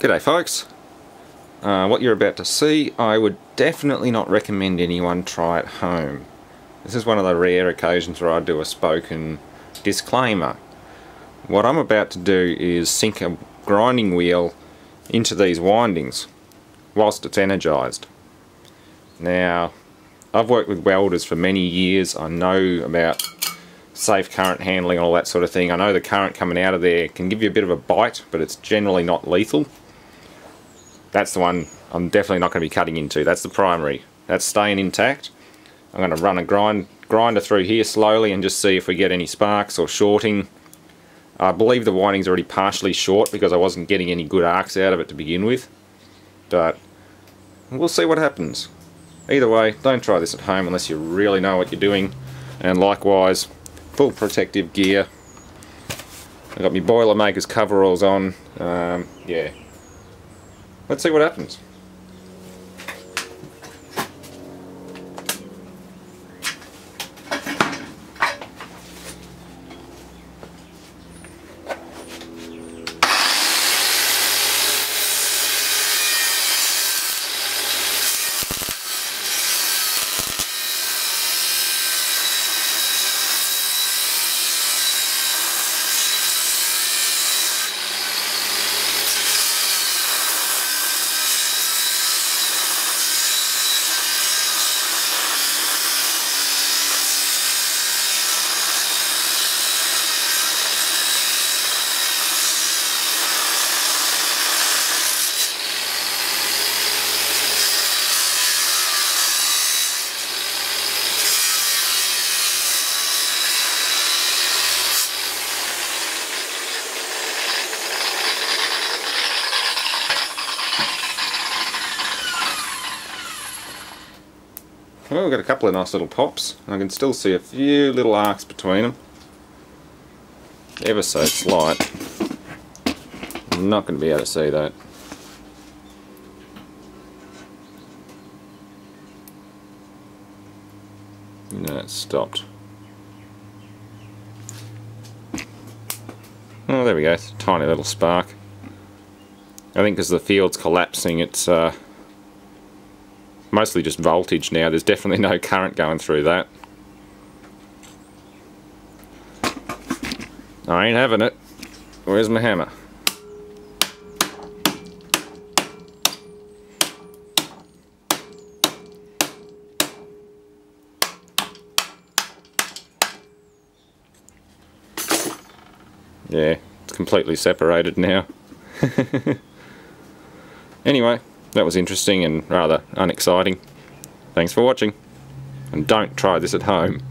G'day folks. What you're about to see, I would definitely not recommend anyone try at home. This is one of the rare occasions where I do a spoken disclaimer. What I'm about to do is sink a grinding wheel into these windings whilst it's energised. Now, I've worked with welders for many years. I know about safe current handling and all that sort of thing. I know the current coming out of there can give you a bit of a bite, but it's generally not lethal. That's the one I'm definitely not going to be cutting into. That's the primary. That's staying intact. I'm going to run a grinder through here slowly and just see if we get any sparks or shorting. I believe the winding's already partially short because I wasn't getting any good arcs out of it to begin with. But we'll see what happens. Either way, don't try this at home unless you really know what you're doing. And likewise, full protective gear. I've got my Boilermaker's coveralls on. Yeah. Let's see what happens. Well, we've got a couple of nice little pops. I can still see a few little arcs between them. Ever so slight. I'm not going to be able to see that. No, it's stopped. Oh, there we go. It's a tiny little spark. I think because the field's collapsing, it's mostly just voltage now. There's definitely no current going through that. I ain't having it. Where's my hammer? Yeah, it's completely separated now. Anyway, that was interesting and rather unexciting. Thanks for watching, and don't try this at home.